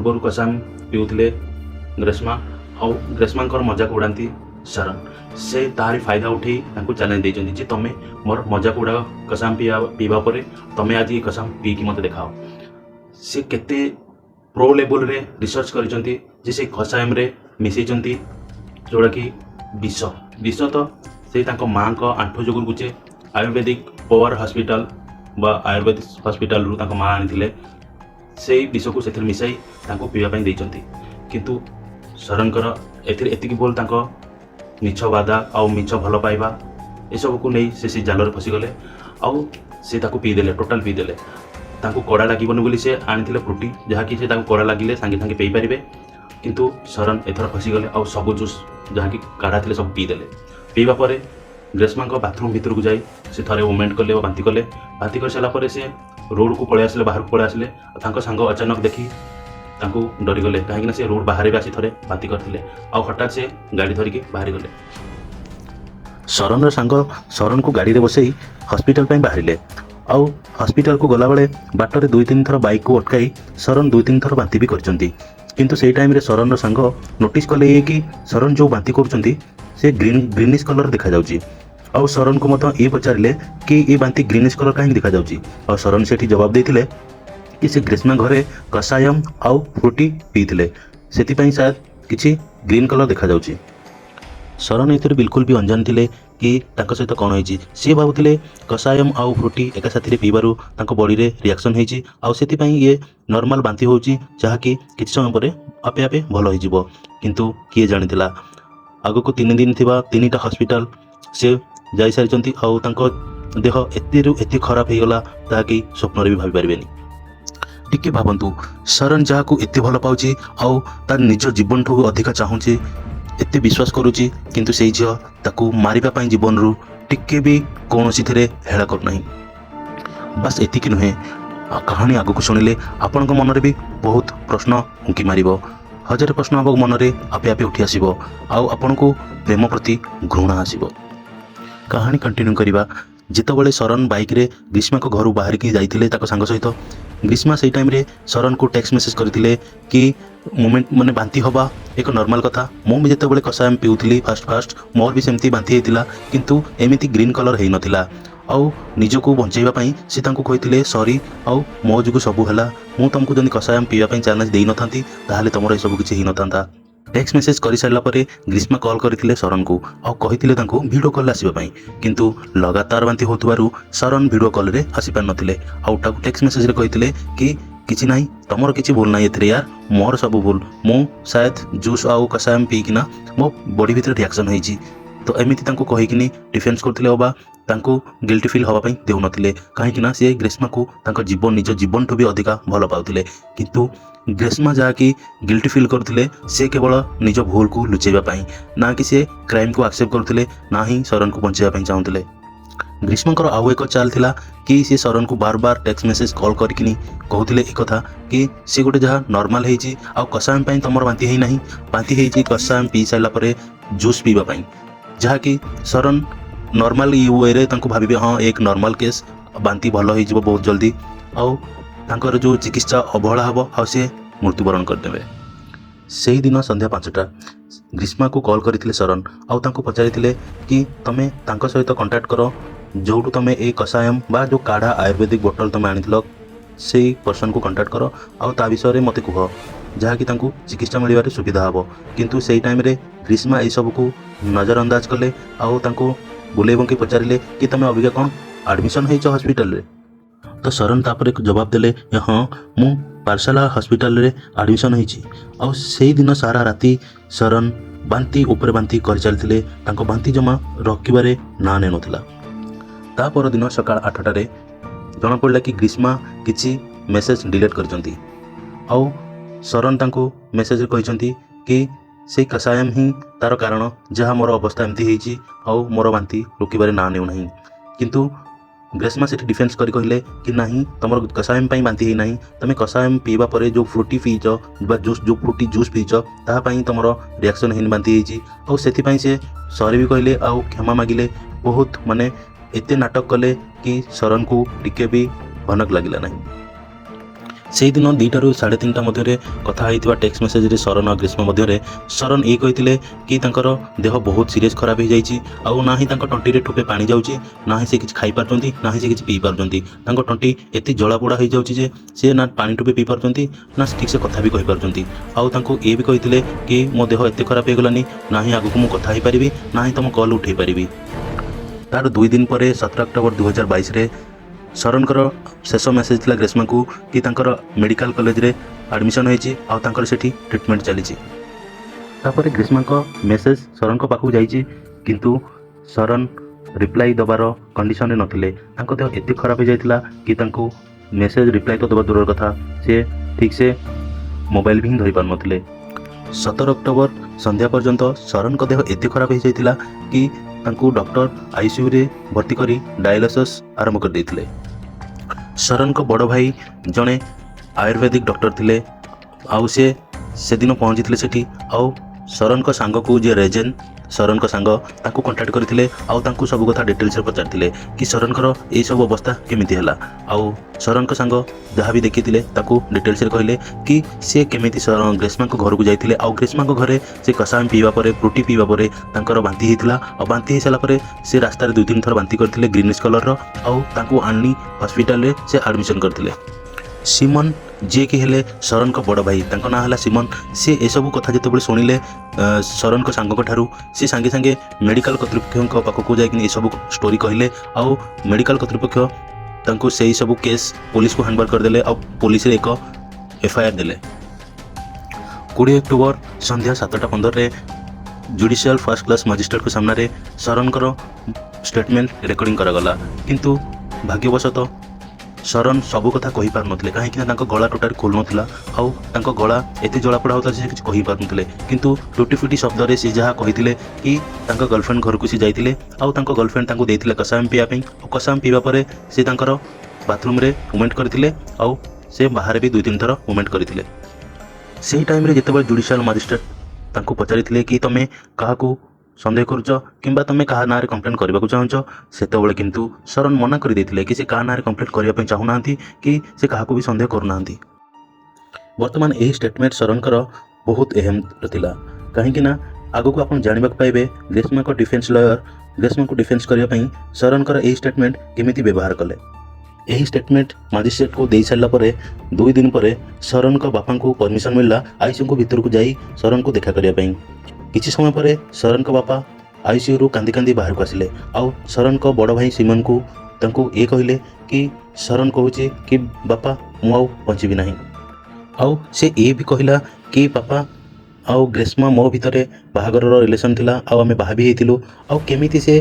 पूर्व कसाम पीउथिले ग्रेस्मा और ग्रेस्मा मजाक उड़ाती शरण से तारी फायदा उठे चैलेंज देते जे तुम मोर मजाक उड़ा कसाम पीवा पर तुम आज ये कसाम पीकी मत देखाओ। से केते प्रो लेवल रे रिसर्च करिसेंती जे से कसाम रे मिसैचंती जोड़ा कि विष विष तो से माँ को आंठु जोगुर गुचे आयुर्वेदिक पावर हॉस्पिटल बा आयुर्वेदिक हॉस्पिटल रु माँ आनी से विष को से मिसाई पीवाई देइचंती किंतु शरणकर एतिकी बोल मिछ बादा आउ मिछ भल पाइबा एसबू को नहीं से जाल फसीगले आउ से पीदेले टोटाल पीदेले कड़ा लगे बोली से आनी फ्रुटी जहाँकि से कड़ा लगे सांगे सांगे पी पारे किंतु शरण एथर फसीगले आउ सब जूस जहाँकि काढ़ा थे सब पीदेले पीवा पर ग्रेस्मा बाथरूम भितर को जाए से थे वोमेंट कले बांति कले बांति कर सारापर से रोड को पलि आसिले बाहर को पलि आसिले सांग अचानक देखी डरीगले कहीं से रोड बाहर भी आसी थे बांति करते आउ हठात से गाड़ी धरिकी बाहर गले। शरण सांग शरण को गाड़ी में बसई हॉस्पिटल बाहरिले आउ हॉस्पिटल को गला बेले बाटर 2-3 थर बाइक को अटकाई शरण 2-3 थर बांति भी करचंती किंतु से टाइम रे शरण सांग नोटिस कले कि शरण जो बांति करचंती से ग्रीनिश कलर देखा जाउची आउ शरण को मत ये पचारे कि ये बांति ग्रीनिश कलर कहीं देखा जाउची आउ शरण से जवाब देते कि से ग्रीष्मा घरे कषायम आउ फ्रुटी पीते से शायद किसी ग्रीन कलर देखा जाउची। शरण एथर बिल्कुल भी अनजान थे कि सहित कौन होती सी भावुले कषायम आउ फ्रुटी एका साथी पीबारू बॉडी रे रिएक्शन होती आउ से ये नॉर्मल बांति होची जहाँकि किसी समय पर आपे आपे भल हो किंतु किए जानी आग को 3 दिन थिबा 3टा हॉस्पिटल से जाई सारी आउ देह एते खराब हो गला ताकि स्वप्न भी भाभी पारेनि। टिके भावंतु शरण जहाँ को एते भल पाउची आउ तार निज जीवन ठू अधिक चाहूँचे एते विश्वास करुची किंतु से झील ताकू मारिबा पई जीवन रु टिके भी कौनसी थे हेला करना। बस एतिकी नुहे कहानी आगक शुणिले आपण मन भी बहुत प्रश्न उंकी मार 1000 प्रश्न आप मन में आपे आपे उठी आसो आपण को प्रेम प्रति घृणा आसो। कहानी कंटिन्यू करवा जितेबाला शरण बाइक रे ग्रीष्मा को घर बाहर की जाइए सांग सहित ग्रीष्मा से टाइम रे शरण को टेक्स्ट मेसेज करते कि मोमेंट माने बांति हवा एक नॉर्मल कथा मुझे जितेबाला कषायम पीउली फास्ट मोर भी सेमती बांति होता किंतु एमती ग्रीन कलर हो नाला आउ निजको बचाइवाई से कहते सॉरी आउ मो जो सबू है मुझे तुमको जब कषायम पीवाई चैलेंज दे न था तुम सब किसी ही न था। टेक्स्ट मेसेज कर सारापर ग्रीष्मा कॉल करते शरण को आउ कहते वीडियो कॉल आसवाई किंतु लगातार बांति होतबारु शरण वीडियो कॉल रे आसी पार नथिले आउ टेक्स्ट मेसेज रे कहते कि किसी ना तुमर किसी भूल ना ये यार मोर सब भूल मु शायद जूस आउ कषायम पीकिना मो बॉडी भीतर रिएक्शन होईची तो एमती कहीकिनी डिफेन्स करते अबा गिल्टी फिल हाँपाई देउन कहीं सी ग्रीष्मा को जीवन निज जीवन ठू भी अधिका भल पाउले किंतु ग्रीष्मा जहाँकि गिल्टी फिल करते से केवल निज भूल को लुचेवाई ना कि सी क्राइम को एक्सेप्ट करते ना ही शरण को बचाई चाहूले। ग्रीष्मा आउ एक चाल थिला कि सी शरण को बार बार टेक्स्ट मेसेज कॉल करके कहते एक कथा कि सी गोटे जहाँ नॉर्मल होती आउ कषायम तुम बांति है ना बांति होती कषायम पी सारापर जूस पीवाई जहाँकि शरण नॉर्मल वे रे भावे हाँ एक नॉर्मल केस बांति भल हो बहुत जल्दी आउ तांकर जो चिकित्सा अवहेला हम आ सी मृत्युवरण करदे। से दिन संध्या 5टा ग्रीष्मा को कॉल करते शरण आउ पचारि कि तुम सहित कंटाक्ट कर जो तुम ए कषायम बा जो काढ़ा आयुर्वेदिक बोतल तुम आनी से पर्सन को कंटाक्ट कर आउ ता विषय मत कह जहाँकि चिकित्सा मिलने सुविधा हम किंतु से टाइम रे ग्रीष्मा यह सब को नजरअंदाज कले आउ बुले बंकी पचारे कि तुम अबिका कौन एडमिशन हो हॉस्पिटल रे तो शरण तापर जवाब देले हाँ मु पारसाला हॉस्पिटल रे एडमिशन होईची आउ से दिन सारा राति शरण बांति ऊपर बांति कर चलते बांति जमा रखिबारे ना ने नथिला। ता पर दिन सकाळ 8टारे जना पड़ला कि ग्रीष्मा किछि मेसेज डिलीट करचंती आउ शरण मेसेज कहचंती कि से कषायम ही तार कारण जहाँ मोर अवस्था एमती होईची आउ मोर बांति रोकबारे ना नेउ नहीं किंतु ग्रीष्मा से डिफेन्स कर कहले कि नहीं तुम कषायम बांति है ना तुम कषायम पीवा पर जो फ्रुटी पीच जूस जो फ्रुटी जूस पीच तापाई तुम रिएक्शन है बांति होती से सॉरी भी कहले आउ क्षमा मागिले बहुत माने एते नाटक कले कि शरण को टिके भी भनक लगिला नहीं। ସେଇଦିନ 2ଟାରୁ 3:30 ମଧ୍ୟରେ କଥା ହେଇଥିବା ଟେକ୍ସଟ ମେସେଜରେ ଶରଣ ଆଉ ଗ୍ରୀଷ୍ମ ମଧ୍ୟରେ ଶରଣ ଏଇ କହିଥିଲେ କି ତାଙ୍କର ଦେହ ବହୁତ ସିରିୟସ୍ ଖରାପ ହେଇଯାଇଛି, ଆଉ ନା ହିଁ ତାଙ୍କ ତଣ୍ଟିରେ ଠୋପେ ପାଣି ଯାଉଛି, ନା ହିଁ ସେ କିଛି ଖାଇପାରୁଛନ୍ତି, ନା ହିଁ ସେ କିଛି ପିଇ ପାରୁଛନ୍ତି। ତାଙ୍କ ତଣ୍ଟି ଏତେ ଜଳାପୋଡ଼ା ହେଇଯାଉଛି ଯେ ସେ ନା ପାଣି ଠୋପେ ପିଇ ପାରୁଛନ୍ତି, ନା ଠିକ୍ସେ କଥା ବି କହିପାରୁଛନ୍ତି। ଆଉ ତାଙ୍କୁ ଏ ବି କହିଥିଲେ କି ମୋ ଦେହ ଏତେ ଖରାପ ହେଇଗଲାନି, ନା ହିଁ ଆଗକୁ ମୁଁ କଥା ହେଇପାରିବି, ନା ହିଁ ତମ କଲ୍ ଉଠାଇ ପାରିବି। ତାର 2 ଦିନ ପରେ 17 ଅକ୍ଟୋବର 2022ରେ ଶରଣଙ୍କର ଶେଷ ମେସେଜ ଥିଲା ଗ୍ରୀଷ୍ମକୁ କି ତାଙ୍କର ମେଡ଼ିକାଲ କଲେଜରେ ଆଡ଼ମିସନ୍ ହେଇଛି ଆଉ ତାଙ୍କର ସେଠି ଟ୍ରିଟମେଣ୍ଟ ଚାଲିଛି। ତାପରେ ଗ୍ରୀଷ୍ମଙ୍କ ମେସେଜ ଶରଣଙ୍କ ପାଖକୁ ଯାଇଛି, କିନ୍ତୁ ଶରଣ ରିପ୍ଲାଇ ଦେବାର କଣ୍ଡିସନରେ ନଥିଲେ। ତାଙ୍କ ଦେହ ଏତେ ଖରାପ ହେଇଯାଇଥିଲା କି ତାଙ୍କୁ ମେସେଜ ରିପ୍ଲାଇ ତ ଦେବା ଦୂରର କଥା, ସେ ଠିକ୍ସେ ମୋବାଇଲ ବି ହିଁ ଧରିପାରୁନଥିଲେ। 17 ଅକ୍ଟୋବର ସନ୍ଧ୍ୟା ପର୍ଯ୍ୟନ୍ତ ଶରଣଙ୍କ ଦେହ ଏତେ ଖରାପ ହେଇଯାଇଥିଲା କି ତାଙ୍କୁ ଡକ୍ଟର ଆଇସିୟୁରେ ଭର୍ତ୍ତି କରି ଡାୟାଲିସିସ୍ ଆରମ୍ଭ କରିଦେଇଥିଲେ। ଶରଣଙ୍କ ବଡ଼ ଭାଇ ଜଣେ ଆୟୁର୍ବେଦିକ ଡକ୍ଟର ଥିଲେ, ଆଉ ସେ ସେଦିନ ପହଞ୍ଚିଥିଲେ ସେଠି। ଆଉ ଶରଣଙ୍କ ସାଙ୍ଗକୁ ଯିଏ ରେଜେନ୍ ଶରଣଙ୍କ ସାଙ୍ଗ, ତାଙ୍କୁ କଣ୍ଟାକ୍ଟ କରିଥିଲେ ଆଉ ତାଙ୍କୁ ସବୁ କଥା ଡିଟେଲ୍ସରେ ପଚାରିଥିଲେ କି ଶରଣଙ୍କର ଏଇସବୁ ଅବସ୍ଥା କେମିତି ହେଲା। ଆଉ ଶରଣଙ୍କ ସାଙ୍ଗ ଯାହା ବି ଦେଖିଥିଲେ ତାକୁ ଡିଟେଲ୍ସରେ କହିଲେ କି ସେ କେମିତି ଗ୍ରୀଷ୍ମାଙ୍କ ଘରକୁ ଯାଇଥିଲେ, ଆଉ ଗ୍ରୀଷ୍ମାଙ୍କ ଘରେ ସେ କଷାମ ପିଇବା ପରେ, ଫ୍ରୁଟି ପିଇବା ପରେ ତାଙ୍କର ବାନ୍ତି ହେଇଥିଲା। ଆଉ ବାନ୍ତି ହେଇସାରିଲା ପରେ ସେ ରାସ୍ତାରେ 2-3 ଥର ବାନ୍ତି କରିଥିଲେ ଗ୍ରୀନିଶ୍ କଲର୍ର, ଆଉ ତାଙ୍କୁ ଆଣି ହସ୍ପିଟାଲରେ ସେ ଆଡ଼ମିସନ୍ କରିଥିଲେ। ସିମନ ଯିଏକି ହେଲେ ଶରଣଙ୍କ ବଡ଼ ଭାଇ, ତାଙ୍କ ନାଁ ହେଲା ସିମନ। ସେ ଏସବୁ କଥା ଯେତେବେଳେ ଶୁଣିଲେ ଶରଣଙ୍କ ସାଙ୍ଗଙ୍କ ଠାରୁ, ସେ ସାଙ୍ଗେ ସାଙ୍ଗେ ମେଡ଼ିକାଲ କର୍ତ୍ତୃପକ୍ଷଙ୍କ ପାଖକୁ ଯାଇକି ଏସବୁ ଷ୍ଟୋରି କହିଲେ। ଆଉ ମେଡ଼ିକାଲ କର୍ତ୍ତୃପକ୍ଷ ତାଙ୍କୁ ସେହି ସବୁ କେସ୍ ପୋଲିସକୁ ହ୍ୟାଣ୍ଡଓଭର କରିଦେଲେ ଆଉ ପୋଲିସରେ ଏକ FIR ଦେଲେ। 20 ଅକ୍ଟୋବର ସନ୍ଧ୍ୟା 7:15ରେ ଜୁଡ଼ିସିଆଲ ଫାର୍ଷ୍ଟ କ୍ଲାସ୍ ମାଜିଷ୍ଟ୍ରେଟଙ୍କ ସାମ୍ନାରେ ଶରଣଙ୍କର ଷ୍ଟେଟମେଣ୍ଟ ରେକର୍ଡ଼ିଂ କରାଗଲା। କିନ୍ତୁ ଭାଗ୍ୟବଶତଃ ଶରଣ ସବୁ କଥା କହିପାରୁନଥିଲେ, କାହିଁକିନା ତାଙ୍କ ଗଳା ଟୋଟାଲି ଖୋଲୁନଥିଲା ଆଉ ତାଙ୍କ ଗଳା ଏତେ ଜଳାପୋଡ଼ା ହେଉଥିଲା ଯେ ସେ କିଛି କହିପାରୁନଥିଲେ। କିନ୍ତୁ ଟୁଟି ଫୁଟି ଶବ୍ଦରେ ସେ ଯାହା କହିଥିଲେ କି ତାଙ୍କ ଗର୍ଲଫ୍ରେଣ୍ଡ ଘରକୁ ସେ ଯାଇଥିଲେ ଆଉ ତାଙ୍କ ଗର୍ଲଫ୍ରେଣ୍ଡ ତାଙ୍କୁ ଦେଇଥିଲେ କଷାମ ପିଇବା ପାଇଁ, ଆଉ କଷାମ ପିଇବା ପରେ ସେ ତାଙ୍କର ବାଥରୁମ୍ରେ ମୁଭମେଣ୍ଟ କରିଥିଲେ ଆଉ ସେ ବାହାରେ ବି 2-3 ଥର ମୁଭମେଣ୍ଟ କରିଥିଲେ। ସେହି ଟାଇମ୍ରେ ଯେତେବେଳେ ଜୁଡ଼ିସିଆଲ ମାଜିଷ୍ଟ୍ରେଟ ତାଙ୍କୁ ପଚାରିଥିଲେ କି ତମେ କାହାକୁ ସନ୍ଦେହ କରୁଛ କିମ୍ବା ତମେ କାହା ନାଁରେ କମ୍ପ୍ଲେନ୍ କରିବାକୁ ଚାହୁଁଛ, ସେତେବେଳେ କିନ୍ତୁ ଶରଣ ମନା କରିଦେଇଥିଲେ କି ସେ କାହା ନାଁରେ କମ୍ପ୍ଲେନ୍ କରିବା ପାଇଁ ଚାହୁଁନାହାନ୍ତି କି ସେ କାହାକୁ ବି ସନ୍ଦେହ କରୁନାହାନ୍ତି। ବର୍ତ୍ତମାନ ଏହି ଷ୍ଟେଟମେଣ୍ଟ ଶରଣଙ୍କର ବହୁତ ଅହମ ଥିଲା, କାହିଁକି ନା ଆଗକୁ ଆପଣ ଜାଣିବାକୁ ପାଇବେ ଗ୍ରୀଷ୍ମଙ୍କ ଡିଫେନ୍ସ ଲୟର ଗ୍ରୀଷ୍ମଙ୍କୁ ଡିଫେନ୍ସ କରିବା ପାଇଁ ଶରଣଙ୍କର ଏହି ଷ୍ଟେଟମେଣ୍ଟ କେମିତି ବ୍ୟବହାର କଲେ। ଏହି ଷ୍ଟେଟମେଣ୍ଟ ମାଜିଷ୍ଟ୍ରେଟକୁ ଦେଇସାରିଲା ପରେ 2 ଦିନ ପରେ ଶରଣଙ୍କ ବାପାଙ୍କୁ ପରମିସନ୍ ମିଳିଲା ଆଇସିୟୁଙ୍କ ଭିତରକୁ ଯାଇ ଶରଣଙ୍କୁ ଦେଖା କରିବା ପାଇଁ। କିଛି ସମୟ ପରେ ଶରଣଙ୍କ ବାପା ଆଇସିୟୁରୁ କାନ୍ଦି କାନ୍ଦି ବାହାରକୁ ଆସିଲେ ଆଉ ଶରଣଙ୍କ ବଡ଼ ଭାଇ ସିମନକୁ ତାଙ୍କୁ ଏ କହିଲେ କି ଶରଣ କହୁଛି କି ବାପା ମୁଁ ଆଉ ବଞ୍ଚିବି ନାହିଁ। ଆଉ ସେ ଏ ବି କହିଲା କି ବାପା ଆଉ ଗ୍ରୀଷ୍ମ ମୋ ଭିତରେ ବାହାଘରର ରିଲେସନ୍ ଥିଲା ଆଉ ଆମେ ବାହା ବି ହେଇଥିଲୁ, ଆଉ କେମିତି ସେ